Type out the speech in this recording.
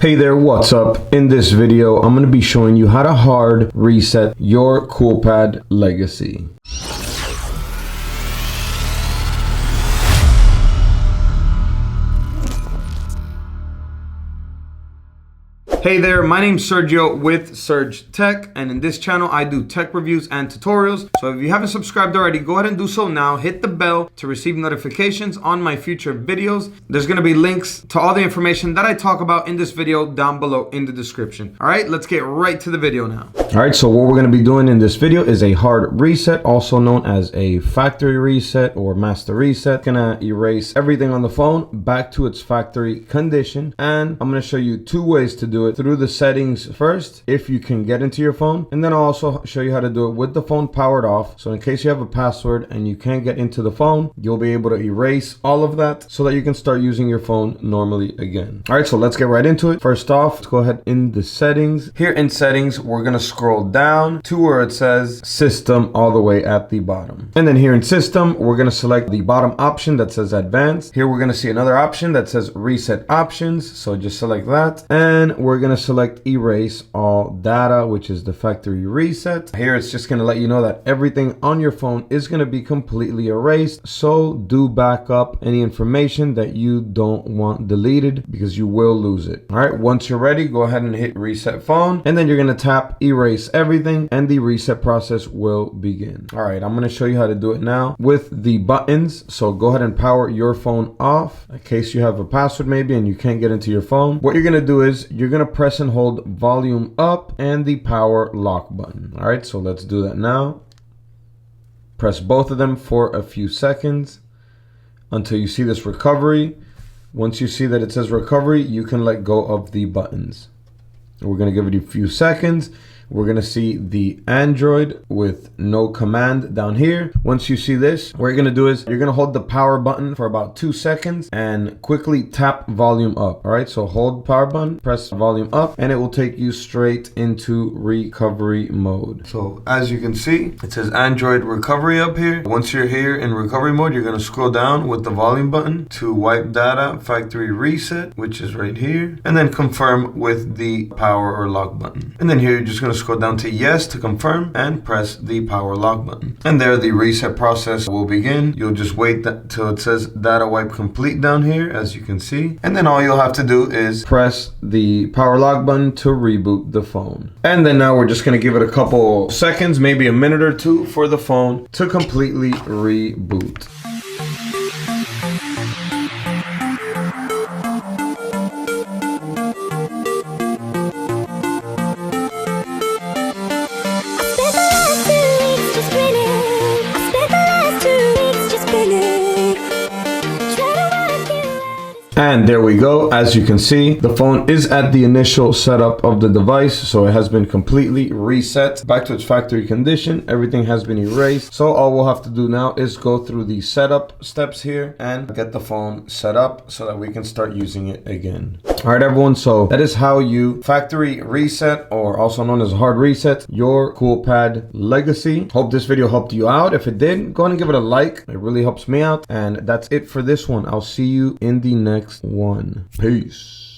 Hey there, what's up? In this video, I'm going to be showing you how to hard reset your Coolpad Legacy. Hey there, my name's Sergio with Serge Tech, and in this channel I do tech reviews and tutorials. So if you haven't subscribed already, go ahead and do so now. Hit the bell to receive notifications on my future videos. There's going to be links to all the information that I talk about in this video down below in the description. All right, let's get right to the video now. All right, so what we're going to be doing in this video is a hard reset, also known as a factory reset or master reset. Going to erase everything on the phone back to its factory condition, and I'm going to show you two ways to do it. Through the settings first, if you can get into your phone, and then I'll also show you how to do it with the phone powered off. So in case you have a password and you can't get into the phone, you'll be able to erase all of that so that you can start using your phone normally again. All right, so let's get right into it. First off, let's go ahead in the settings. Here in settings, we're gonna scroll down to where it says system all the way at the bottom. And then here in system, we're gonna select the bottom option that says advanced. Here we're gonna see another option that says reset options. So just select that, and we're going to select erase all data, which is the factory reset. Here it's just going to let you know that everything on your phone is going to be completely erased. So do back up any information that you don't want deleted, because you will lose it. All right, once you're ready, go ahead and hit reset phone, and then you're going to tap erase everything, and the reset process will begin. All right, I'm going to show you how to do it now with the buttons. So go ahead and power your phone off in case you have a password maybe and you can't get into your phone. What you're going to do is you're going to press and hold volume up and the power lock button. All right, so let's do that now. Press both of them for a few seconds until you see this recovery. Once you see that it says recovery, you can let go of the buttons. We're going to give it a few seconds. We're going to see the Android with no command down here. Once you see this, what you're going to do is you're going to hold the power button for about 2 seconds and quickly tap volume up. All right, so hold power button, press volume up, and it will take you straight into recovery mode. So as you can see, it says Android recovery up here. Once you're here in recovery mode, you're going to scroll down with the volume button to wipe data factory reset, which is right here, and then confirm with the power or lock button. And then here you're just going to scroll down to yes to confirm and press the power lock button. And there the reset process will begin. You'll just wait till it says data wipe complete down here, as you can see. And then all you'll have to do is press the power lock button to reboot the phone. And then now we're just going to give it a couple seconds, maybe a minute or two, for the phone to completely reboot. And there we go. As you can see, the phone is at the initial setup of the device, so it has been completely reset back to its factory condition. Everything has been erased. So all we'll have to do now is go through the setup steps here and get the phone set up so that we can start using it again. All right, everyone. So that is how you factory reset, or also known as hard reset, your Coolpad Legacy. Hope this video helped you out. If it did, go ahead and give it a like. It really helps me out. And that's it for this one. I'll see you in the next one. Peace.